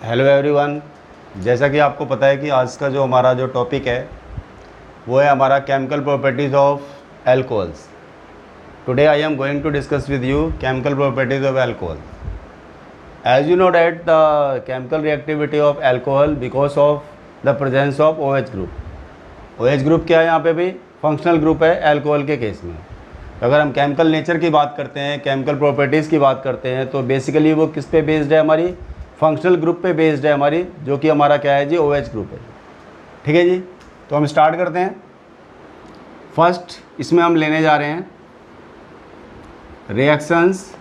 Hello everyone. जैसा कि आपको पता है कि आज का जो हमारा जो टॉपिक है वो है हमारा chemical properties of alcohols. Today I am going to discuss with you chemical properties of alcohol. As you know that the chemical reactivity of alcohol because of the presence of OH group. OH group क्या है यहाँ पे भी? Functional group है alcohol के case में। अगर हम केमिकल नेचर की बात करते हैं, केमिकल प्रॉपर्टीज़ की बात करते हैं, तो बेसिकली वो किस पे बेस्ड है? हमारी फंक्शनल ग्रुप पे बेस्ड है हमारी, जो कि हमारा क्या है जी? OH ग्रुप है। ठीक है जी, तो हम स्टार्ट करते हैं। फर्स्ट इसमें हम लेने जा रहे हैं reactions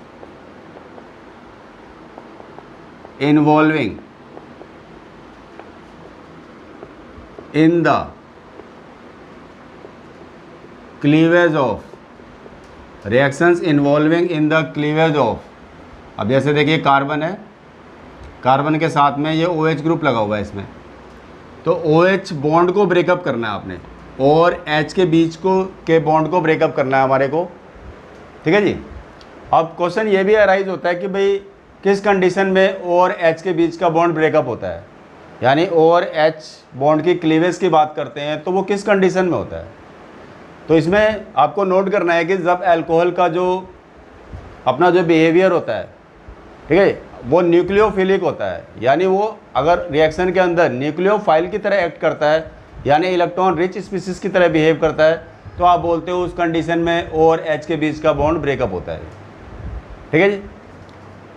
involving in the cleavage of, reactions involving in the cleavage of. अब जैसे देखिए कार्बन है, कार्बन के साथ में ये OH ग्रुप लगा हुआ है इसमें, तो OH बॉन्ड को ब्रेकअप करना है आपने और H के बीच को के बॉन्ड को ब्रेकअप करना है हमारे को। ठीक है जी। अब क्वेश्चन ये भी अराइज होता है कि भाई किस कंडीशन में और H के बीच का बॉन्ड ब्रेकअप होता है, यानी और H बॉन्ड की क्लीवेज की बात करते हैं तो वो किस कंडीशन में होता है। तो इसमें आपको नोट करना है कि जब अल्कोहल का जो अपना जो बिहेवियर होता है, ठीक है, वो न्यूक्लियोफिलिक होता है, यानी वो अगर रिएक्शन के अंदर न्यूक्लियोफाइल की तरह एक्ट करता है, यानी इलेक्ट्रॉन रिच स्पीसीज की तरह बिहेव करता है, तो आप बोलते हो उस कंडीशन में और H के बीच का बॉन्ड ब्रेकअप होता है। ठीक है जी,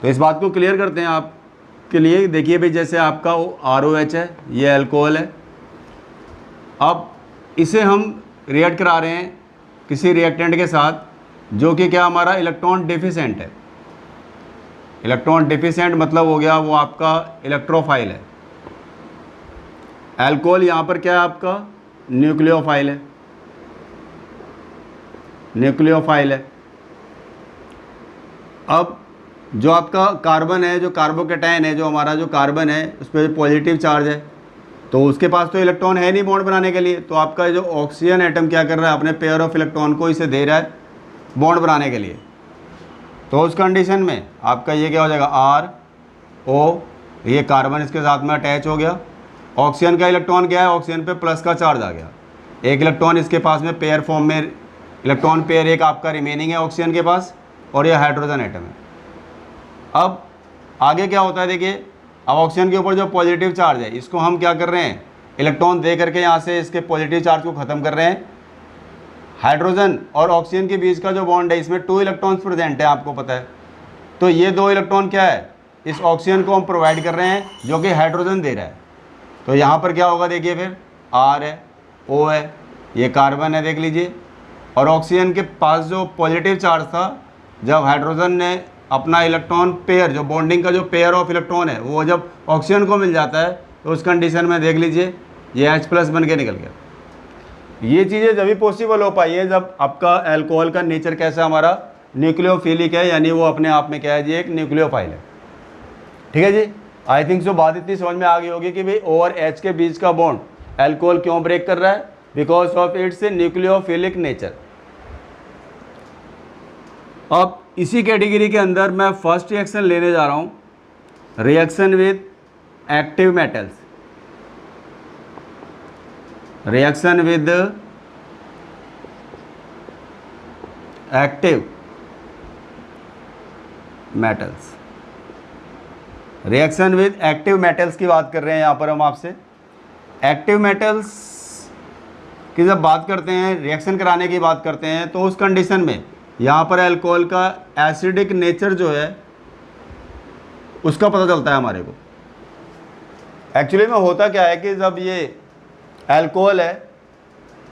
तो इस बात को क्लियर करते हैं आपके लिए। देखिए भाई, जैसे आपका ROH है, ये अल्कोहल है। अब इसे हम रिएक्ट करा रहे हैं किसी रिएक्टेंट के साथ जो कि क्या हमारा इलेक्ट्रॉन डेफिशिएंट है। इलेक्ट्रॉन डेफिशिएंट मतलब हो गया वो आपका इलेक्ट्रोफाइल है। अल्कोहल यहाँ पर क्या है आपका? न्यूक्लियोफाइल है, न्यूक्लियोफाइल है। अब जो आपका कार्बन है, जो कार्बोकेटायन है, जो हमारा जो कार्बन है उस पर पॉजिटिव चार्ज है, तो उसके पास तो इलेक्ट्रॉन है नहीं बॉन्ड बनाने के लिए, तो आपका जो ऑक्सीजन एटम क्या कर रहा है? अपने पेयर ऑफ इलेक्ट्रॉन को इसे दे रहा है बॉन्ड बनाने के लिए। तो उस कंडीशन में आपका ये क्या हो जाएगा? RO, ये कार्बन इसके साथ में अटैच हो गया। ऑक्सीजन का इलेक्ट्रॉन क्या है? ऑक्सीजन पे प्लस का चार्ज आ गया। एक इलेक्ट्रॉन इसके पास में पेयर फॉर्म में, इलेक्ट्रॉन पेयर एक आपका रिमेनिंग है ऑक्सीजन के पास, और ये हाइड्रोजन एटम है। अब आगे क्या होता है देखिए, अब ऑक्सीजन के ऊपर जो पॉजिटिव चार्ज है इसको हम क्या कर रहे हैं? इलेक्ट्रॉन दे करके यहाँ से इसके पॉजिटिव चार्ज को ख़त्म कर रहे हैं। हाइड्रोजन और ऑक्सीजन के बीच का जो बॉन्ड है इसमें 2 इलेक्ट्रॉन्स प्रेजेंट है, आपको पता है। तो ये 2 इलेक्ट्रॉन क्या है? इस ऑक्सीजन को हम प्रोवाइड कर रहे हैं जो कि हाइड्रोजन दे रहा है। तो यहाँ पर क्या होगा देखिए, फिर R है, O है, ये कार्बन है, देख लीजिए। और ऑक्सीजन के पास जो पॉजिटिव चार्ज था, जब हाइड्रोजन ने अपना इलेक्ट्रॉन पेयर, जो बॉन्डिंग का जो पेयर ऑफ इलेक्ट्रॉन है, वो जब ऑक्सीजन को मिल जाता है तो उस कंडीशन में देख लीजिए ये H+ बन के निकल गया। ये चीज़ें जब भी पॉसिबल हो पाई है जब आपका अल्कोहल का नेचर कैसा? हमारा न्यूक्लियोफिलिक है, यानी वो अपने आप में क्या है जी? एक न्यूक्लियोफाइल है। ठीक है जी। आई थिंक सो बात इतनी समझ में आ गई होगी कि भाई O और H के बीच का बॉन्ड अल्कोहल क्यों ब्रेक कर रहा है? Because of its nucleophilic nature. अब इसी कैटेगरी के अंदर मैं फर्स्ट रिएक्शन लेने जा रहा हूँ, reaction with active metals. Reaction with active metals. Reaction with active metals की बात कर रहे हैं यहाँ पर हम आपसे। एक्टिव मेटल्स की जब बात करते हैं, रिएक्शन कराने की बात करते हैं, तो उस कंडीशन में यहाँ पर अल्कोहल का एसिडिक नेचर जो है उसका पता चलता है हमारे को। एक्चुअली में होता क्या है कि जब ये अल्कोहल है,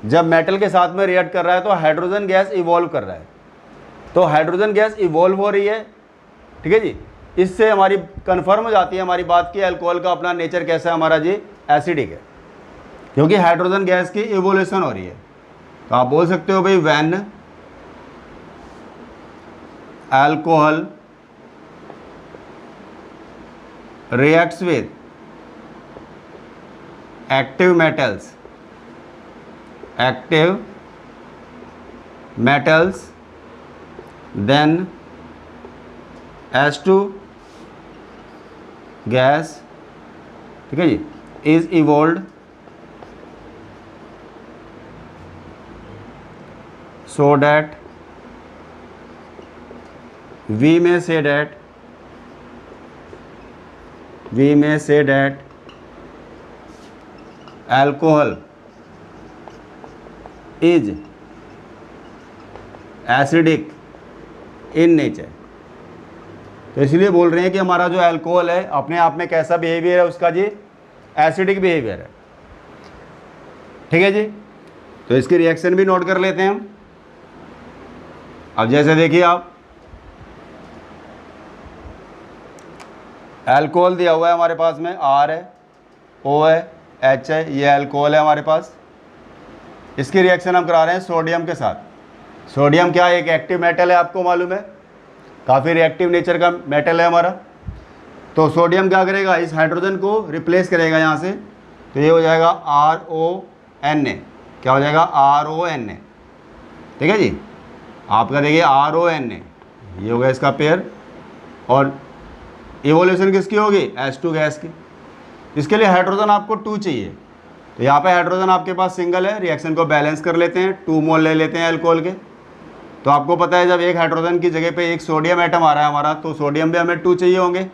जब मेटल के साथ में रिएक्ट कर रहा है तो हाइड्रोजन गैस इवॉल्व कर रहा है। तो हाइड्रोजन गैस इवॉल्व हो रही है, ठीक है जी। इससे हमारी कंफर्म हो जाती है हमारी बात कि अल्कोहल का अपना नेचर कैसा है हमारा जी? एसिडिक है, क्योंकि हाइड्रोजन गैस की इवोल्यूशन हो रही है। तो आप बोल सकते हो भाई when alcohol reacts with active metals then H2 gas ठीक है जी, is evolved so that we may say that alcohol is acidic in nature। तो इसलिए बोल रहे हैं कि हमारा जो अल्कोहल है अपने आप में कैसा बिहेवियर है उसका जी, एसिडिक बिहेवियर है। ठीक है जी, तो इसकी रिएक्शन भी नोट कर लेते हैं हम। अब जैसे देखिए आप, अल्कोहल दिया हुआ है हमारे पास में, R है, O है, H है, ये अल्कोहल है हमारे पास। इसकी रिएक्शन हम करा रहे हैं सोडियम के साथ। सोडियम क्या है, एक एक्टिव मेटल है, आपको मालूम है, काफ़ी रिएक्टिव नेचर का मेटल है हमारा। तो सोडियम क्या करेगा, इस हाइड्रोजन को रिप्लेस करेगा यहाँ से, तो ये हो जाएगा RONA। क्या हो जाएगा, RONA। ठीक है जी, आपका देखिए RONA, ये हो गया इसका पेयर। और इवोल्यूशन किसकी होगी, H2 गैस की। इसके लिए हाइड्रोजन आपको 2 चाहिए, तो यहाँ पे हाइड्रोजन आपके पास सिंगल है, रिएक्शन को बैलेंस कर लेते हैं, 2 मोल ले लेते हैं अल्कोहल के। तो आपको पता है जब एक हाइड्रोजन की जगह पे एक सोडियम एटम आ रहा है हमारा, तो सोडियम भी हमें 2 चाहिए होंगे।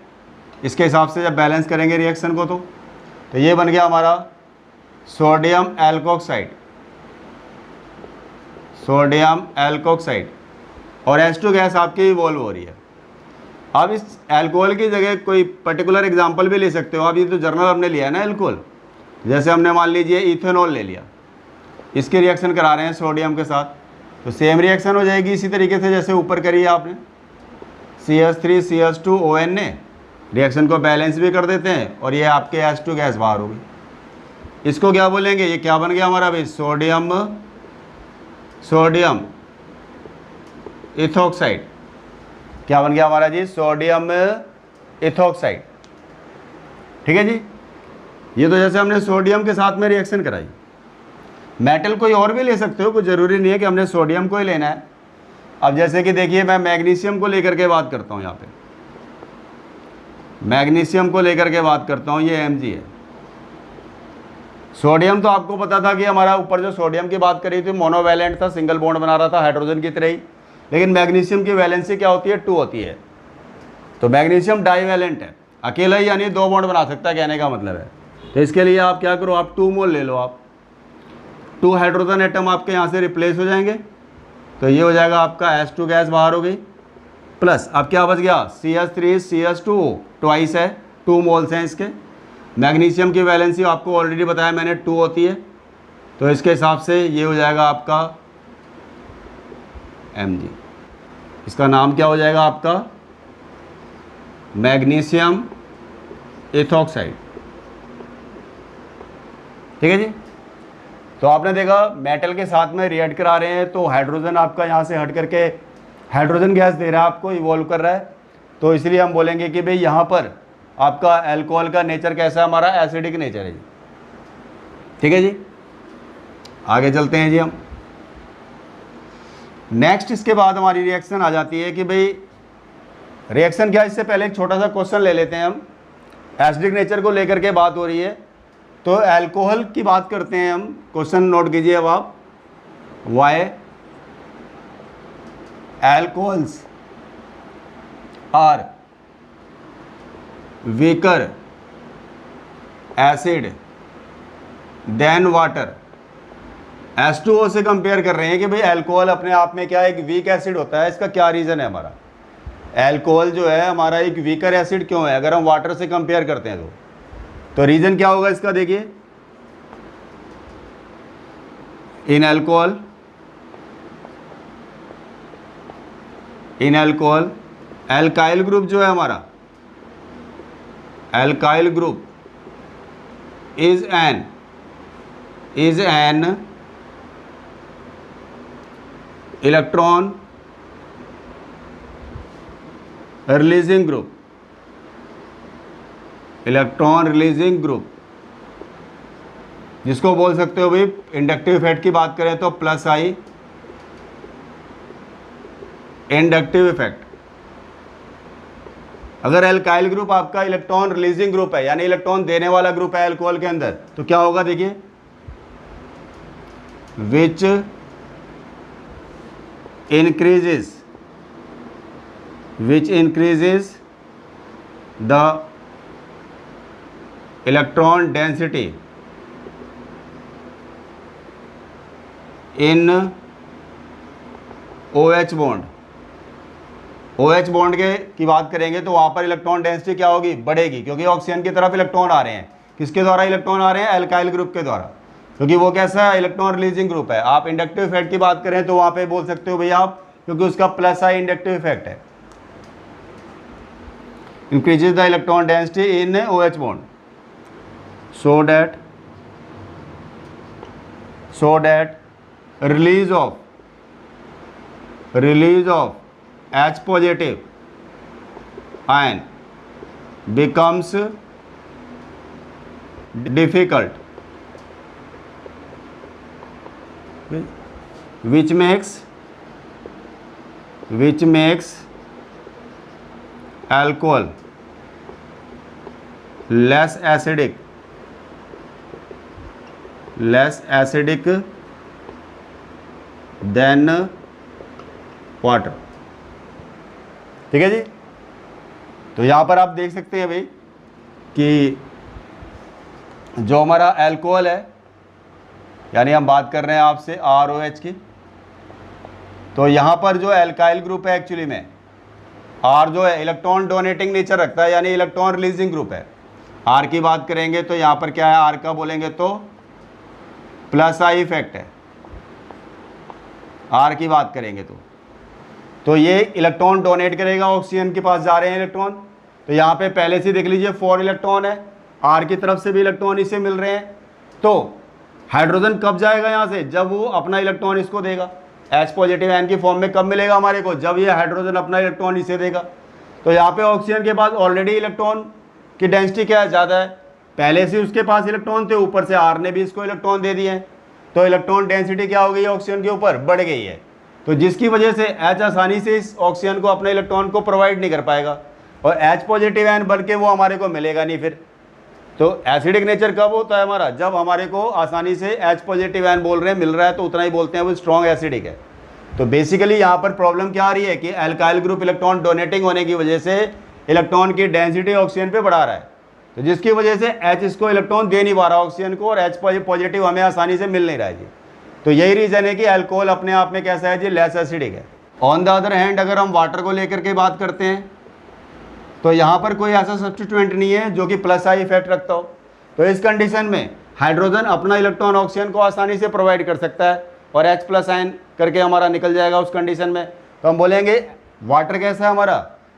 इसके हिसाब से जब बैलेंस करेंगे रिएक्शन को, तो ये बन गया हमारा सोडियम एल्कोक्साइड, सोडियम एल्कोक्साइड। और H2 गैस आपकी इवॉल्व हो रही है। अब इस अल्कोहल की जगह कोई पर्टिकुलर एग्जांपल भी ले सकते हो आप, ये तो जर्नल हमने लिया है ना अल्कोहल। जैसे हमने मान लीजिए इथेनॉल ले लिया, इसकी रिएक्शन करा रहे हैं सोडियम के साथ, तो सेम रिएक्शन हो जाएगी इसी तरीके से जैसे ऊपर करी है आपने, CH3CH2 ONA। रिएक्शन को बैलेंस भी कर देते हैं और ये आपके H2 गैस बाहर होगी। इसको क्या बोलेंगे, ये क्या बन गया हमारा भाई, सोडियम इथोक्साइड। क्या बन गया हमारा जी, सोडियम इथोक्साइड। ठीक है जी, ये तो जैसे हमने सोडियम के साथ में रिएक्शन कराई। मेटल कोई और भी ले सकते हो, कोई ज़रूरी नहीं है कि हमने सोडियम को ही लेना है। अब जैसे कि देखिए मैं मैग्नीशियम को लेकर के बात करता हूँ, यहाँ पे मैग्नीशियम को लेकर के बात करता हूँ, ये Mg है। सोडियम तो आपको पता था कि हमारा ऊपर जो सोडियम की बात करी थी मोनोवैलेंट था, सिंगल बॉन्ड बना रहा था हाइड्रोजन की तरह ही। लेकिन मैग्नीशियम की वैलेंसी क्या होती है, 2 होती है। तो मैग्नीशियम डाईवैलेंट है, अकेला ही यानी 2 बॉन्ड बना सकता है, कहने का मतलब है। तो इसके लिए आप क्या करो, आप 2 मोल ले लो, आप 2 हाइड्रोजन एटम आपके यहाँ से रिप्लेस हो जाएंगे। तो ये हो जाएगा आपका H2 गैस बाहर हो गई, प्लस अब क्या बच गया, CH3CH2O, ट्वाइस है, 2 मोल्स हैं इसके। मैग्नीशियम की वैलेंसी आपको ऑलरेडी बताया मैंने 2 होती है, तो इसके हिसाब से ये हो जाएगा आपका Mg। इसका नाम क्या हो जाएगा आपका, मैग्नीशियम इथोक्साइड। ठीक है जी, तो आपने देखा मेटल के साथ में रिएक्ट करा रहे हैं, तो हाइड्रोजन आपका यहाँ से हट करके हाइड्रोजन गैस दे रहा है आपको, इवॉल्व कर रहा है। तो इसलिए हम बोलेंगे कि भाई यहाँ पर आपका अल्कोहल का नेचर कैसा है, हमारा एसिडिक नेचर है जी। ठीक है जी, आगे चलते हैं जी हम। नेक्स्ट इसके बाद हमारी रिएक्शन आ जाती है कि भाई रिएक्शन क्या, इससे पहले एक छोटा सा क्वेश्चन ले लेते हैं हम। एसिडिक नेचर को लेकर के बात हो रही है, तो अल्कोहल की बात करते हैं हम। क्वेश्चन नोट कीजिए अब आप, why alcohols are weaker acid than water. H2O से कंपेयर कर रहे हैं कि भाई अल्कोहल अपने आप में क्या एक वीक एसिड होता है, इसका क्या रीज़न है। हमारा अल्कोहल जो है हमारा एक वीकर एसिड क्यों है अगर हम वाटर से कंपेयर करते हैं तो रीज़न क्या होगा इसका, देखिए इन अल्कोहल एल्काइल ग्रुप जो है हमारा, alkyl group is an electron releasing group, electron releasing group, जिसको बोल सकते हो भाई इंडक्टिव इफेक्ट की बात करें तो प्लस आई इंडक्टिव इफेक्ट। अगर एल्काइल ग्रुप आपका इलेक्ट्रॉन रिलीजिंग ग्रुप है, यानी इलेक्ट्रॉन देने वाला ग्रुप है अल्कोहल के अंदर, तो क्या होगा देखिए, which increases the electron density in OH bond. OH bond के की बात करेंगे तो वहाँ पर इलेक्ट्रॉन डेंसिटी क्या होगी, बढ़ेगी, क्योंकि ऑक्सीजन की तरफ इलेक्ट्रॉन आ रहे हैं। किसके द्वारा इलेक्ट्रॉन आ रहे हैं, एल्काइल ग्रुप के द्वारा, क्योंकि वो कैसा है, इलेक्ट्रॉन रिलीजिंग ग्रुप है। आप इंडक्टिव इफेक्ट की बात करें तो वहाँ पे बोल सकते हो भैया आप, क्योंकि उसका प्लस आई इंडक्टिव इफेक्ट है, increases the electron density in OH bond so that release of H positive ion becomes difficult, which makes alcohol less acidic than water. ठीक है जी। तो यहाँ पर आप देख सकते हैं भाई कि जो हमारा अल्कोहल है, यानी हम बात कर रहे हैं आपसे ROH की, तो यहाँ पर जो एल्काइल ग्रुप है एक्चुअली में R जो है इलेक्ट्रॉन डोनेटिंग नेचर रखता है, यानी इलेक्ट्रॉन रिलीजिंग ग्रुप है। R की बात करेंगे तो यहाँ पर क्या है, R का बोलेंगे तो प्लस आई इफेक्ट है, R की बात करेंगे तो ये इलेक्ट्रॉन डोनेट करेगा, ऑक्सीजन के पास जा रहे हैं इलेक्ट्रॉन, तो यहाँ पे पहले से देख लीजिए 4 इलेक्ट्रॉन है, R की तरफ से भी इलेक्ट्रॉन इसे मिल रहे हैं। तो हाइड्रोजन कब जाएगा यहाँ से, जब वो अपना इलेक्ट्रॉन इसको देगा। H पॉजिटिव आयन की फॉर्म में कब मिलेगा हमारे को, जब ये हाइड्रोजन अपना इलेक्ट्रॉन इसे देगा। तो यहाँ पे ऑक्सीजन के पास ऑलरेडी इलेक्ट्रॉन की डेंसिटी क्या है, ज़्यादा है, पहले से उसके पास इलेक्ट्रॉन थे, ऊपर से R ने भी इसको इलेक्ट्रॉन दे दिए हैं, तो इलेक्ट्रॉन डेंसिटी क्या हो गई है, ऑक्सीजन के ऊपर बढ़ गई है। तो जिसकी वजह से H आसानी से इस ऑक्सीजन को अपने इलेक्ट्रॉन को प्रोवाइड नहीं कर पाएगा, और H पॉजिटिव आयन बढ़ के वो हमारे को मिलेगा नहीं फिर। तो एसिडिक नेचर कब होता है हमारा, जब हमारे को आसानी से H पॉजिटिव आयन बोल रहे हैं, मिल रहा है, तो उतना ही बोलते हैं वो स्ट्रॉन्ग एसिडिक है। तो बेसिकली यहाँ पर प्रॉब्लम क्या आ रही है कि एल्काइल ग्रुप इलेक्ट्रॉन डोनेटिंग होने की वजह से इलेक्ट्रॉन की डेंसिटी ऑक्सीजन पे बढ़ा रहा है, तो जिसकी वजह से H इसको इलेक्ट्रॉन दे नहीं पा रहा ऑक्सीजन को, और H पॉजिटिव हमें आसानी से मिल नहीं रहा है जी। तो यही रीज़न है कि अल्कोहल अपने आप में कैसा है जी, लेस एसिडिक है। ऑन द अदर हैंड अगर हम वाटर को लेकर के बात करते हैं तो यहाँ पर कोई ऐसा सब्स्टिट्यूएंट नहीं है जो कि प्लस आई इफेक्ट रखता हो। तो इस कंडीशन में हाइड्रोजन अपना इलेक्ट्रॉन ऑक्सीजन को आसानी से प्रोवाइड कर सकता है और H प्लस आयन करके हमारा निकल जाएगा उस कंडीशन में। तो हम बोलेंगे वाटर कैसा है हमारा,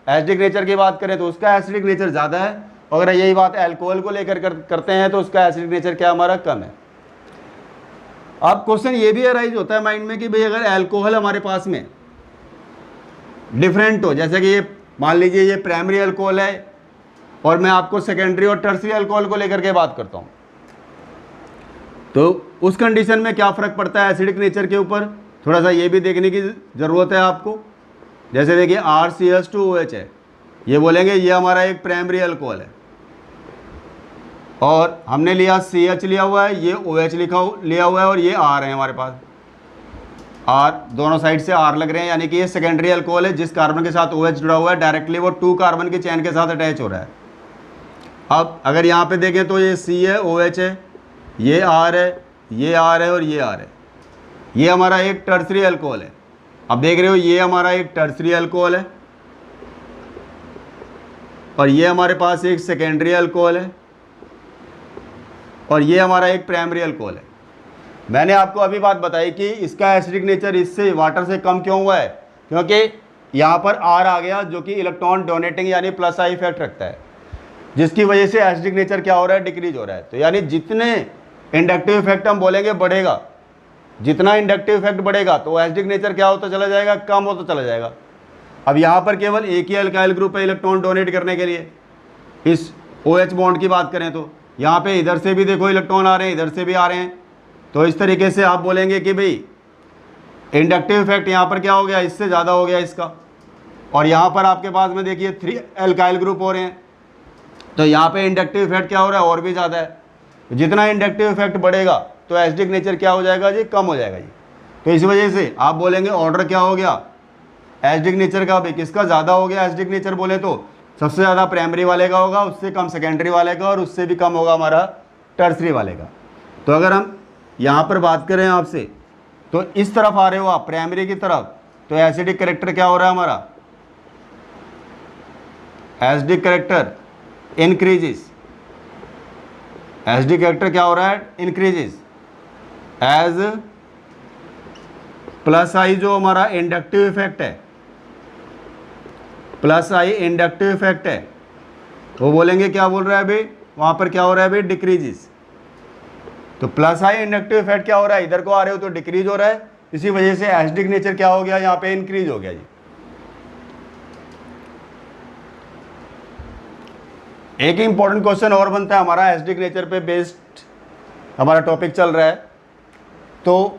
एसिडिक नेचर की बात करें तो उसका एसिडिक नेचर ज़्यादा है, अगर यही बात अल्कोहल को लेकर करते हैं तो उसका एसिडिक नेचर क्या हमारा कम है। अब क्वेश्चन ये भी अराइज होता है माइंड में कि भाई अगर अल्कोहल हमारे पास में डिफरेंट हो, जैसे कि ये मान लीजिए ये प्राइमरी अल्कोहल है और मैं आपको सेकेंडरी और टर्सरी अल्कोहल को लेकर के बात करता हूँ, तो उस कंडीशन में क्या फ़र्क पड़ता है एसिडिक नेचर के ऊपर, थोड़ा सा ये भी देखने की ज़रूरत है आपको। जैसे देखिए RCH2OH है, ये बोलेंगे ये हमारा एक प्राइमरी अल्कोहल है, और हमने लिया CH लिया हुआ है, ये OH लिया हुआ है, और ये R है हमारे पास, R दोनों साइड से R लग रहे हैं, यानी कि ये सेकेंडरी अल्कोहल है। जिस कार्बन के साथ OH जुड़ा हुआ है डायरेक्टली वो 2 कार्बन के चेन के साथ अटैच हो रहा है। अब अगर यहाँ पे देखें तो ये C है, OH है, ये R है, ये R है और ये R है, ये हमारा एक टर्सरी अल्कोहल है। अब देख रहे हो ये हमारा एक टर्सरी अल्कोहल है और ये हमारे पास एक सेकेंडरी अल्कोहल है और ये हमारा एक प्राइमरी अल्कोहल है। मैंने आपको अभी बात बताई कि इसका एसिडिक नेचर इससे वाटर से कम क्यों हुआ है, क्योंकि यहाँ पर R आ गया जो कि इलेक्ट्रॉन डोनेटिंग यानी प्लस आई इफेक्ट रखता है, जिसकी वजह से एसिडिक नेचर क्या हो रहा है, डिक्रीज हो रहा है। तो यानी जितने इंडक्टिव इफेक्ट हम बोलेंगे बढ़ेगा, जितना इंडक्टिव इफेक्ट बढ़ेगा तो एसिडिक नेचर क्या होता चला जाएगा, कम होता चला जाएगा। अब यहाँ पर केवल एक ही अल्काइल ग्रुप है इलेक्ट्रॉन डोनेट करने के लिए। इस OH बॉन्ड की बात करें तो यहाँ पे इधर से भी देखो इलेक्ट्रॉन आ रहे हैं, इधर से भी आ रहे हैं, तो इस तरीके से आप बोलेंगे कि भाई इंडक्टिव इफेक्ट यहाँ पर क्या हो गया, इससे ज़्यादा हो गया इसका, और यहाँ पर आपके पास में देखिए 3 एल्काइल ग्रुप हो रहे हैं, तो यहाँ पे इंडक्टिव इफेक्ट क्या हो रहा है, और भी ज़्यादा है। जितना इंडक्टिव इफेक्ट बढ़ेगा तो एसिडिक नेचर क्या हो जाएगा जी, कम हो जाएगा जी। तो इस वजह से आप बोलेंगे ऑर्डर क्या हो गया एसिडिक नेचर का भी, किसका ज़्यादा हो गया एसिडिक नेचर बोले तो सबसे ज़्यादा प्राइमरी वाले का होगा, उससे कम सेकेंडरी वाले का, और उससे भी कम होगा हमारा टर्सरी वाले का। तो अगर हम यहाँ पर बात करें आपसे, तो इस तरफ आ रहे हो आप प्राइमरी की तरफ, तो एसिडिक कैरेक्टर क्या हो रहा है हमारा, acidic character increases. Acidic character क्या हो रहा है, इंक्रीजेस एज प्लस आई जो हमारा इंडक्टिव इफेक्ट है, प्लस आई इंडक्टिव इफेक्ट है, वो बोलेंगे क्या बोल रहा है अभी, वहां पर क्या हो रहा है अभी, डिक्रीजेस। तो प्लस आई इंडक्टिव इफेक्ट क्या हो रहा है, इधर को आ रहे हो तो डिक्रीज हो रहा है, इसी वजह से एसिडिक नेचर क्या हो गया, यहाँ पे इंक्रीज हो गया जी। एक इंपॉर्टेंट क्वेश्चन और बनता है हमारा एसिडिक नेचर पे बेस्ड, हमारा टॉपिक चल रहा है, तो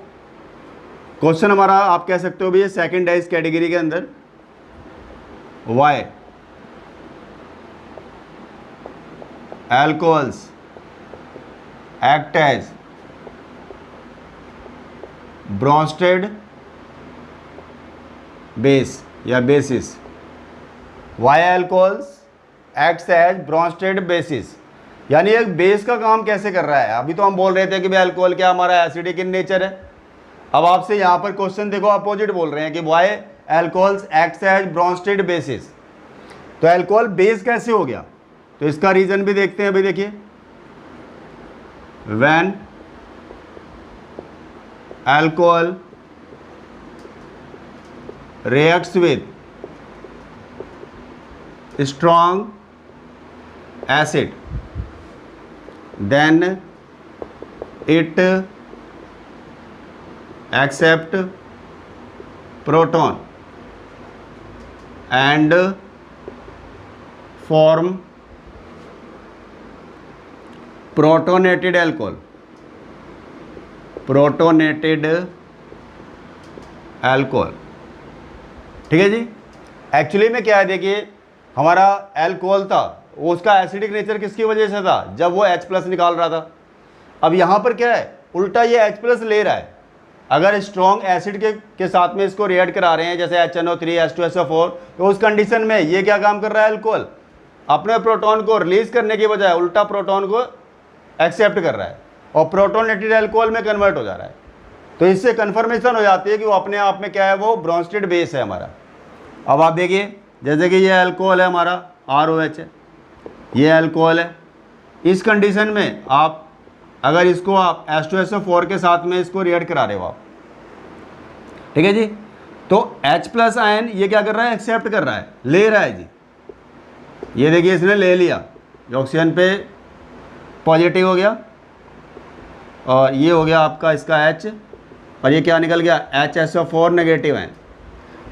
क्वेश्चन हमारा आप कह सकते हो भी ये सेकेंड है इस कैटेगरी के अंदर, why alcohols act as Bronsted base या bases, why alcohols acts as Bronsted bases, यानी एक बेस का काम कैसे कर रहा है। अभी तो हम बोल रहे थे कि भाई अल्कोहल क्या हमारा एसिडिक इन नेचर है, अब आपसे यहाँ पर क्वेश्चन देखो अपोजिट बोल रहे हैं कि why alcohols acts as Bronsted bases. तो एल्कोहल बेस कैसे हो गया, तो इसका रीजन भी देखते हैं। अभी देखिए, when alcohol reacts with strong acid then it accept proton and form protonated alcohol, protonated alcohol। ठीक है जी। एक्चुअली में क्या है, देखिए हमारा अल्कोहल था, उसका एसिडिक नेचर किसकी वजह से था, जब वो H+ निकाल रहा था। अब यहाँ पर क्या है, उल्टा ये H+ ले रहा है। अगर स्ट्रॉन्ग एसिड के साथ में इसको रिएक्ट करा रहे हैं जैसे HNO3 H2SO4, तो उस कंडीशन में ये क्या काम कर रहा है, अल्कोहल अपने प्रोटॉन को रिलीज करने की बजाय उल्टा प्रोटॉन को एक्सेप्ट कर रहा है और प्रोटोनेटेड अल्कोहल में कन्वर्ट हो जा रहा है। तो इससे कन्फर्मेशन हो जाती है कि वो अपने आप में क्या है, वो ब्रॉन्स्टेड बेस है हमारा। अब आप देखिए, जैसे कि ये अल्कोहल है हमारा ROH है, ये अल्कोहल है, इस कंडीशन में आप अगर इसको आप H2SO4 के साथ में इसको रिएक्ट करा रहे हो आप, ठीक है जी, तो H+ आयन ये क्या कर रहा है, एक्सेप्ट कर रहा है, ले रहा है जी। ये देखिए इसने ले लिया, ऑक्सीजन पे पॉजिटिव हो गया और ये हो गया आपका इसका H, और ये क्या निकल गया, HSO4 नेगेटिव है।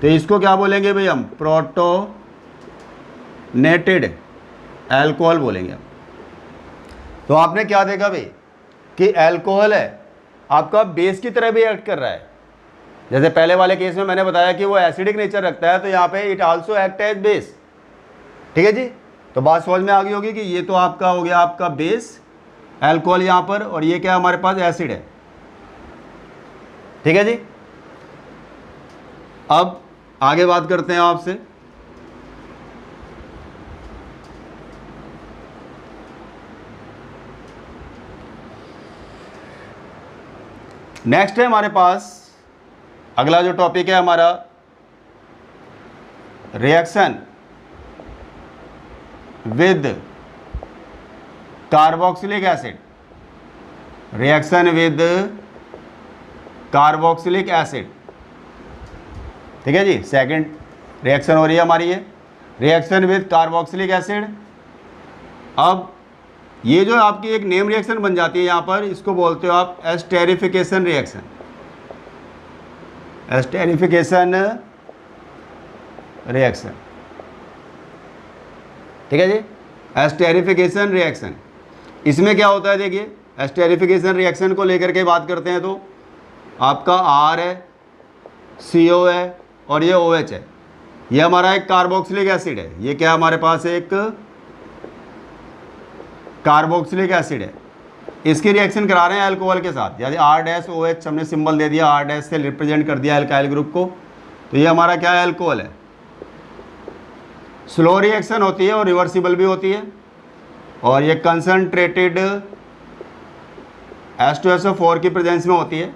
तो इसको क्या बोलेंगे भाई हम, प्रोटोनेटेड अल्कोहल बोलेंगे। तो आपने क्या देखा भाई कि अल्कोहल है आपका बेस की तरह भी एक्ट कर रहा है। जैसे पहले वाले केस में मैंने बताया कि वो एसिडिक नेचर रखता है, तो यहाँ पे it also act as base. ठीक है जी, तो बात समझ में आ गई होगी कि ये तो आपका हो गया आपका बेस अल्कोहल यहाँ पर, और ये क्या हमारे पास एसिड है। ठीक है जी, अब आगे बात करते हैं आपसे। नेक्स्ट है हमारे पास अगला जो टॉपिक है हमारा, reaction with carboxylic acid. Reaction with carboxylic acid, ठीक है जी, सेकंड रिएक्शन हो रही है हमारी ये, रिएक्शन विद कार्बोक्सिलिक एसिड। अब ये जो आपकी एक नेम रिएक्शन बन जाती है यहाँ पर, इसको बोलते हो आप एस्टेरिफिकेशन रिएक्शन। एस्टेरिफिकेशन रिएक्शन, ठीक है जी, एस्टेरिफिकेशन रिएक्शन। इसमें क्या होता है, देखिए एस्टेरिफिकेशन रिएक्शन को लेकर के बात करते हैं तो आपका R है, CO है और ये OH है। ये हमारा एक कार्बोक्सिलिक एसिड है, ये क्या हमारे पास एक कार्बोक्सिलिक एसिड है, इसकी रिएक्शन करा रहे हैं अल्कोहल के साथ, यानी R-OH हमने सिंबल दे दिया, R- से रिप्रेजेंट कर दिया अल्काइल ग्रुप को, तो ये हमारा क्या है, अल्कोहल है। स्लो रिएक्शन होती है और रिवर्सिबल भी होती है, और ये कंसनट्रेटेड H2SO4 की प्रेजेंस में होती है।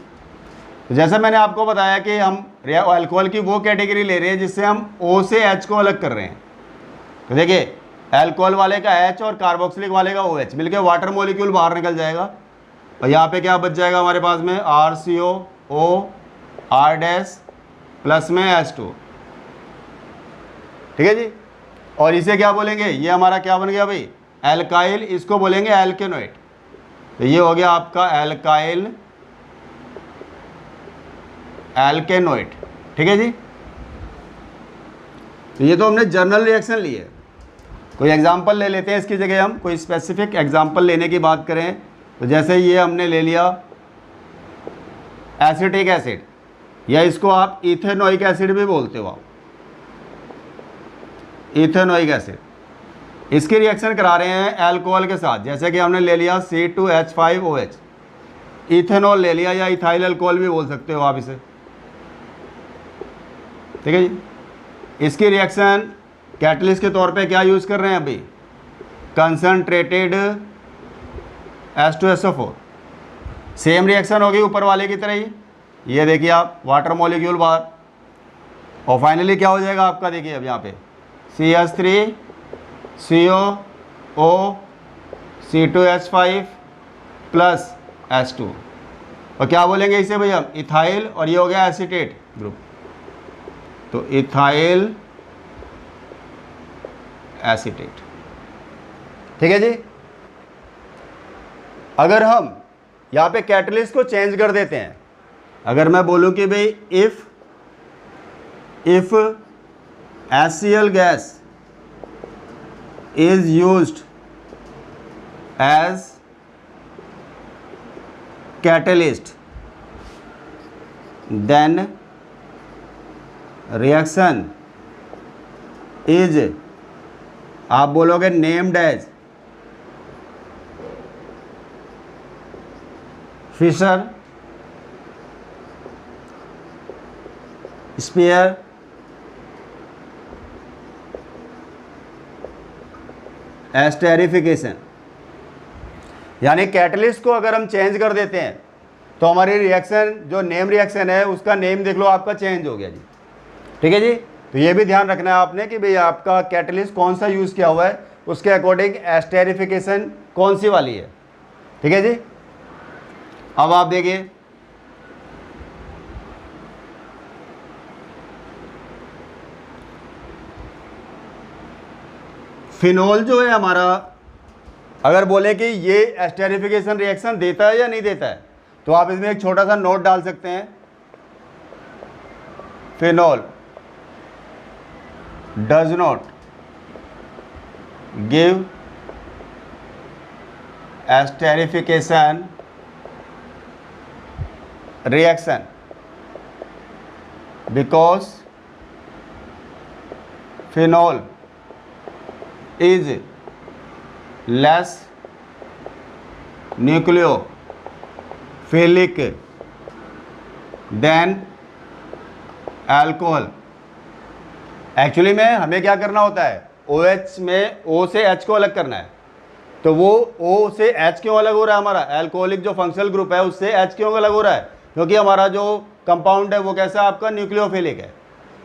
तो जैसा मैंने आपको बताया कि हम अल्कोहल की वो कैटेगरी ले रहे हैं जिससे हम O से H को अलग कर रहे हैं। तो देखिए अल्कोहल वाले का H और कार्बोक्सिलिक वाले का OH मिलकर वाटर मॉलिक्यूल बाहर निकल जाएगा, और यहाँ पे क्या बच जाएगा हमारे पास में, RCO, R- प्लस में H2, ठीक है जी। और इसे क्या बोलेंगे, ये हमारा क्या बन गया भाई, एल्काइल, इसको बोलेंगे एल्केनोइड। तो ये हो गया आपका एल्काइल एल्केनोइड, ठीक है जी। तो ये तो हमने जनरल रिएक्शन ली है। कोई एग्जांपल ले लेते हैं इसकी जगह, हम कोई स्पेसिफिक एग्जांपल लेने की बात करें तो जैसे ये हमने ले लिया एसिटिक एसिड, या इसको आप इथेनोइक एसिड भी बोलते हो आप, इथेनोइक एसिड, इसकी रिएक्शन करा रहे हैं अल्कोहल के साथ। जैसे कि हमने ले लिया C2H5OH, इथेनॉल ले लिया, या इथाइल अल्कोहल भी बोल सकते हो आप इसे, ठीक है जी। इसकी रिएक्शन कैटलिस्ट के तौर पे क्या यूज़ कर रहे हैं अभी, कंसनट्रेटेड H2SO4। सेम रिएक्शन होगी ऊपर वाले की तरह ही, ये देखिए आप वाटर मॉलिक्यूल बाहर, और फाइनली क्या हो जाएगा आपका, देखिए अब यहाँ पे CH3CO, C2H5 प्लस H2, और क्या बोलेंगे इसे भैया, इथाइल, और ये हो गया एसीटेट ग्रुप, तो इथाइल एसीटेट, ठीक है जी। अगर हम यहाँ पे कैटलिस्ट को चेंज कर देते हैं, अगर मैं बोलूँ कि भाई if HCl gas is used as catalyst, then reaction is, आप बोलोगे named as Fischer-Speyer एस्टेरिफिकेशन। यानी कैटलिस्ट को अगर हम चेंज कर देते हैं तो हमारी रिएक्शन जो नेम रिएक्शन है उसका नेम देख लो आपका चेंज हो गया जी, ठीक है जी। तो ये भी ध्यान रखना है आपने कि भाई आपका कैटलिस्ट कौन सा यूज़ किया हुआ है, उसके अकॉर्डिंग एस्टेरिफिकेशन कौन सी वाली है, ठीक है जी। अब आप देखिए फिनोल जो है हमारा, अगर बोले कि ये एस्टेरिफिकेशन रिएक्शन देता है या नहीं देता है, तो आप इसमें एक छोटा सा नोट डाल सकते हैं, phenol does not give esterification reaction because phenol is less nucleophilic than alcohol। Actually में हमें क्या करना होता है, OH में O से H को अलग करना है, तो वो O से H क्यों अलग हो रहा है, हमारा अल्कोहलिक जो फंक्शनल ग्रुप है उससे H क्यों अलग हो रहा है, क्योंकि हमारा जो कंपाउंड है वो कैसा आपका न्यूक्लियोफिलिक है।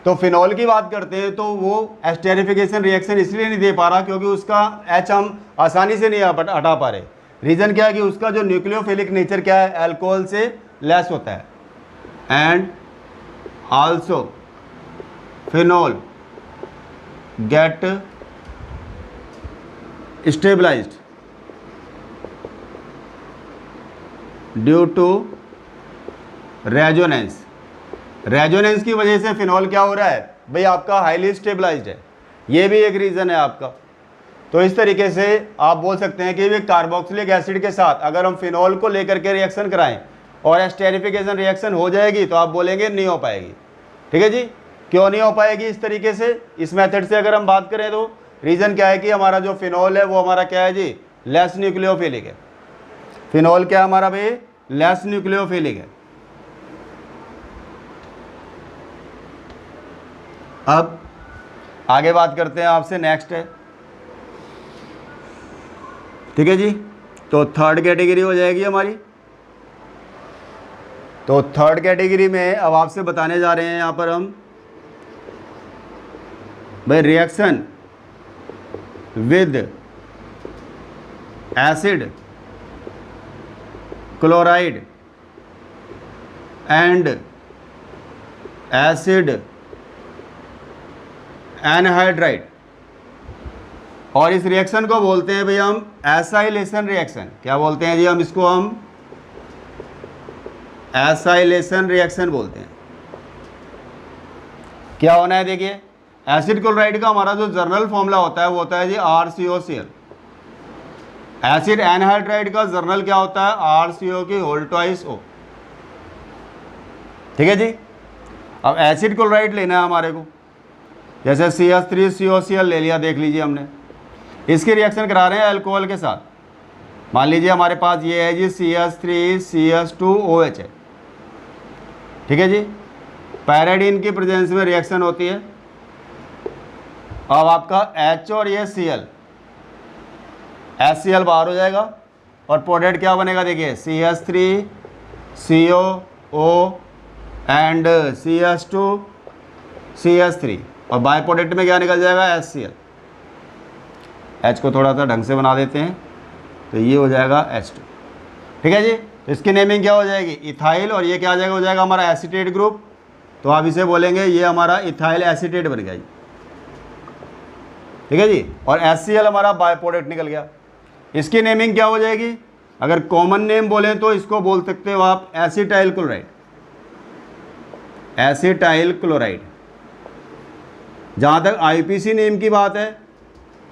तो फिनॉल की बात करते हैं तो वो एस्टेरिफिकेशन रिएक्शन इसलिए नहीं दे पा रहा क्योंकि उसका H हम आसानी से नहीं हटा पा रहे। रीज़न क्या है कि उसका जो न्यूक्लियोफिलिक नेचर क्या है, अल्कोहल से लेस होता है। And also phenol get stabilised due to resonance. Resonance की वजह से फिनॉल क्या हो रहा है भाई, आपका हाईली स्टेबलाइज्ड है, ये भी एक रीज़न है आपका। तो इस तरीके से आप बोल सकते हैं कि कार्बोक्सिलिक एसिड के साथ अगर हम फिनॉल को लेकर के रिएक्शन कराएं और एस्टेरिफिकेशन रिएक्शन हो जाएगी तो आप बोलेंगे नहीं हो पाएगी, ठीक है जी। क्यों नहीं हो पाएगी इस तरीके से, इस मेथड से अगर हम बात करें तो? रीज़न क्या है कि हमारा जो फिनॉल है वो हमारा क्या है जी, लेस न्यूक्लियोफिलिक है। फिनॉल क्या है हमारा भाई, लेस न्यूक्लियोफिलिक है। अब आगे बात करते हैं आपसे, नेक्स्ट है, ठीक है जी। तो थर्ड कैटेगरी हो जाएगी हमारी। तो थर्ड कैटेगरी में अब आपसे बताने जा रहे हैं यहाँ पर हम भाई, reaction with acid chloride and acid anhydride, और इस रिएक्शन को बोलते हैं भाई हम एसाइलेशन रिएक्शन। क्या बोलते हैं जी हम इसको? हम एसाइलेशन रिएक्शन बोलते हैं। क्या होना है देखिए, एसिड क्लोराइड का हमारा जो जर्नल फॉर्मूला होता है वो होता है जी RCOCl। एसिड एनहाइड्राइड का जर्नल क्या होता है? RCO की होल ट्वाइस O। ठीक है जी। अब एसिड क्लोराइड लेना है हमारे को, जैसे CH3COCl ले लिया, देख लीजिए हमने इसकी रिएक्शन करा रहे हैं अल्कोहल के साथ। मान लीजिए हमारे पास ये है जी CH3CH2OH है, ठीक है जी। पैराडीन की प्रेजेंस में रिएक्शन होती है। अब आपका H और ये Cl, HCl बाहर हो जाएगा और प्रोडक्ट क्या बनेगा देखिए, CH3CO एंड CH2CH3, और बाय प्रोडक्ट में क्या निकल जाएगा, HCl। H को थोड़ा सा ढंग से बना देते हैं, तो ये हो जाएगा H2, ठीक है जी। तो इसकी नेमिंग क्या हो जाएगी, इथाइल, और ये क्या आ जाएगा, हो जाएगा हमारा एसीटेट ग्रुप। तो आप इसे बोलेंगे ये हमारा इथाइल एसीटेट बन गया जी, ठीक है जी। और HCl हमारा बाय प्रोडक्ट निकल गया। इसकी नेमिंग क्या हो जाएगी, अगर कॉमन नेम बोलें तो इसको बोल सकते हो आप एसिटाइल क्लोराइड, एसिटाइल क्लोराइड। जहाँ तक IPC नेम की बात है,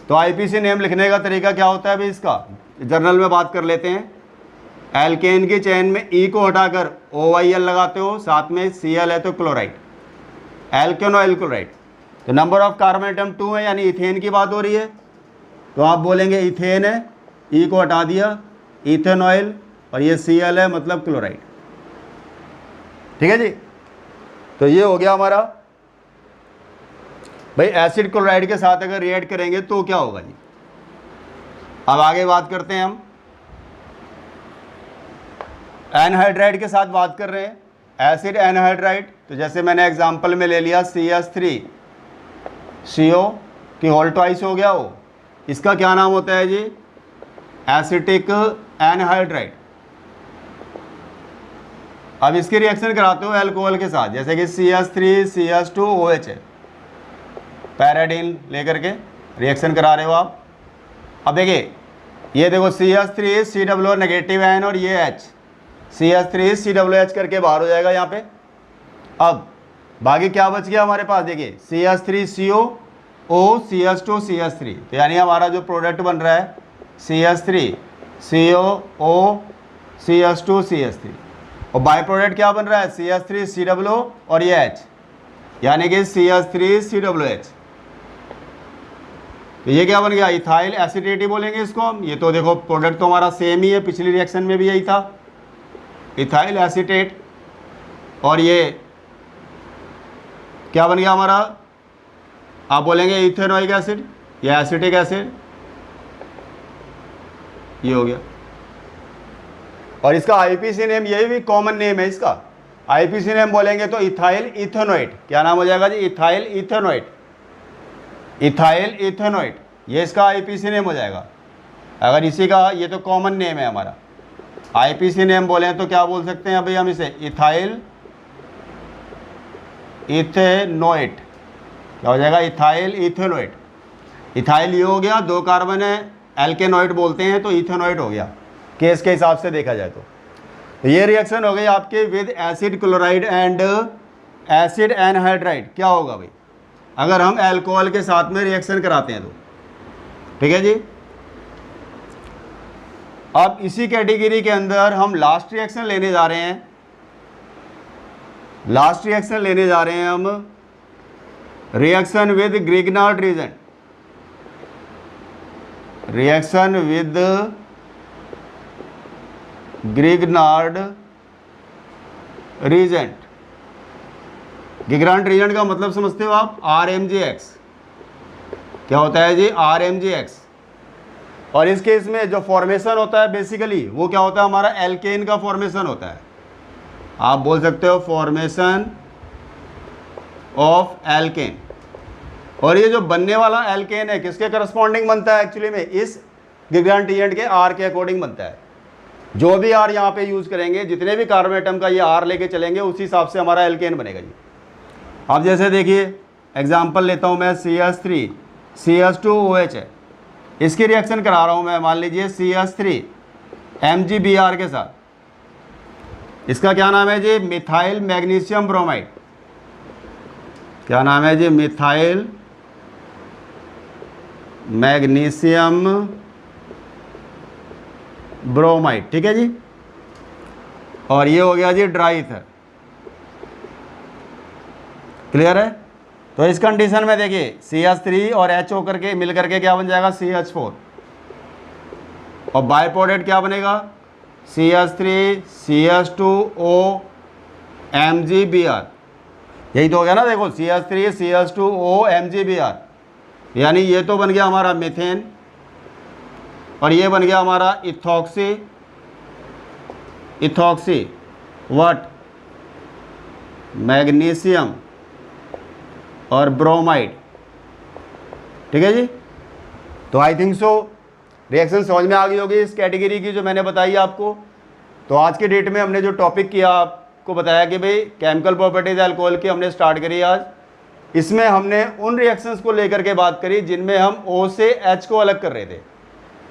तो IPC नेम लिखने का तरीका क्या होता है भाई, इसका जर्नल में बात कर लेते हैं। एल्केन की चेन में E को हटाकर OYL लगाते हो, साथ में Cl है तो क्लोराइड, एल्केनोइल क्लोराइड। तो नंबर ऑफ कार्बन एटम 2 है, यानी इथेन की बात हो रही है, तो आप बोलेंगे इथेन है, E को हटा दिया, इथेनॉइल, और ये Cl है मतलब क्लोराइड, ठीक है जी। तो ये हो गया हमारा भाई एसिड क्लोराइड के साथ अगर रिएक्ट करेंगे तो क्या होगा जी। अब आगे बात करते हैं हम एनहाइड्राइड के साथ बात कर रहे हैं, एसिड एनहाइड्राइड। तो जैसे मैंने एग्जांपल में ले लिया CH3CO की होल ट्वाइस हो गया वो, इसका क्या नाम होता है जी, एसिटिक एनहाइड्राइड। अब इसकी रिएक्शन कराते हो अल्कोहल के साथ, जैसे कि CH3CH2OH है, पैराडीन लेकर के रिएक्शन करा रहे हो आप। अब देखिए ये देखो CH3COO नेगेटिव आयन और ये H, CH3COOH करके बाहर हो जाएगा यहाँ पे। अब बाकी क्या बच गया हमारे पास, देखिए CH3COO CH2CH3, तो यानी हमारा जो प्रोडक्ट बन रहा है CH3COO CH2CH3, और बाय प्रोडक्ट क्या बन रहा है CH3COO और ये H, यानी कि CH3COOH। तो ये क्या बन गया, इथाइल एसीटेट ही बोलेंगे इसको हम। ये तो देखो प्रोडक्ट तो हमारा सेम ही है, पिछली रिएक्शन में भी यही था, इथाइल एसीटेट। और ये क्या बन गया हमारा, आप बोलेंगे इथेनोइक एसिड या एसिटिक एसिड, ये हो गया। और इसका IPC नेम, यही भी कॉमन नेम है इसका, IPC नेम बोलेंगे तो इथाइल इथेनोइट। क्या नाम हो जाएगा जी, इथाइल इथेनोइट, इथाइल इथेनोइट, ये इसका IPC नेम हो जाएगा। अगर इसी का, ये तो कॉमन नेम है हमारा, IPC नेम बोले तो क्या बोल सकते हैं भाई हम इसे, इथाइल इथेनोइट। क्या हो जाएगा, इथाइल इथेनोइट। इथाइल ये हो गया, 2 कार्बन है, एल्केनोइड बोलते हैं, तो इथेनोइट हो गया केस के हिसाब से देखा जाए तो। ये रिएक्शन हो गई आपके with acid chloride and acid anhydride. क्या होगा भाई, अगर हम अल्कोहल के साथ में रिएक्शन कराते हैं तो, ठीक है जी। अब इसी कैटेगरी के अंदर हम लास्ट रिएक्शन लेने जा रहे हैं, लास्ट रिएक्शन लेने जा रहे हैं हम reaction with Grignard reagent, reaction with Grignard reagent. Grignard reagent का मतलब समझते हो आप, RMGX। क्या होता है जी? RMGX। और इस केस में जो फॉर्मेशन होता है बेसिकली वो क्या होता है? हमारा एल्केन का फॉर्मेशन होता है। आप बोल सकते हो फॉर्मेशन ऑफ एल्केन। और ये जो बनने वाला एल्केन है किसके करस्पॉन्डिंग बनता है? एक्चुअली में इस ग्रिग्नार्ड रीजेंट के R के अकॉर्डिंग बनता है। जो भी R यहाँ पे यूज करेंगे, जितने भी कार्बन एटम का ये R लेके चलेंगे, उसी हिसाब से हमारा एल्केन बनेगा जी। अब जैसे देखिए एग्जांपल लेता हूँ मैं, CH3 CH2OH है, इसकी रिएक्शन करा रहा हूँ मैं, मान लीजिए CH3 MgBr के साथ। इसका क्या नाम है जी? Methyl magnesium bromide. क्या नाम है जी? Methyl magnesium bromide. ठीक है जी। और ये हो गया जी ड्राई ईथर। क्लियर है? तो इस कंडीशन में देखिए CH3 और H होकर के मिल करके क्या बन जाएगा? CH4। और बाय प्रोडक्ट क्या बनेगा? CH3 CH2O MgBr। यही तो हो गया ना, देखो CH3 CH2O MgBr, यानी ये तो बन गया हमारा मीथेन और ये बन गया हमारा इथॉक्सी व्हाट? मैग्नीशियम और ब्रोमाइड। ठीक है जी। तो आई थिंक सो रिएक्शन समझ में आ गई होगी इस कैटेगरी की जो मैंने बताई आपको। तो आज के डेट में हमने जो टॉपिक किया, आपको बताया कि भाई केमिकल प्रॉपर्टीज अल्कोहल की हमने स्टार्ट करी आज। इसमें हमने उन रिएक्शंस को लेकर के बात करी जिनमें हम O से H को अलग कर रहे थे,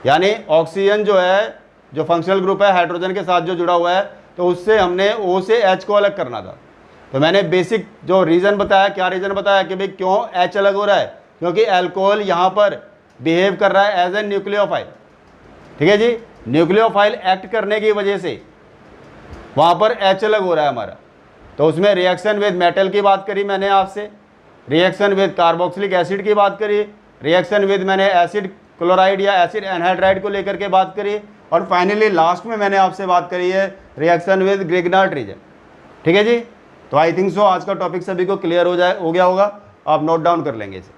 यानी ऑक्सीजन जो है, जो फंक्शनल ग्रुप है हाइड्रोजन के साथ जो जुड़ा हुआ है, तो उससे हमने O से H को अलग करना था। तो मैंने बेसिक जो रीज़न बताया, क्या रीज़न बताया कि भाई क्यों H अलग हो रहा है? क्योंकि अल्कोहल यहाँ पर बिहेव कर रहा है एज ए न्यूक्लियोफाइल। ठीक है जी। न्यूक्लियोफाइल एक्ट करने की वजह से वहाँ पर H अलग हो रहा है हमारा। तो उसमें रिएक्शन विद मेटल की बात करी मैंने आपसे, रिएक्शन विद कार्बोक्सिलिक एसिड की बात करी, रिएक्शन विद मैंने एसिड क्लोराइड या एसिड एनहाइड्राइड को लेकर के बात करी, और फाइनली लास्ट में मैंने आपसे बात करी है रिएक्शन विद ग्रिग्नार्ड रीजन। ठीक है जी। तो आई थिंक सो आज का टॉपिक सभी को क्लियर हो गया होगा। आप नोट डाउन कर लेंगे इसे।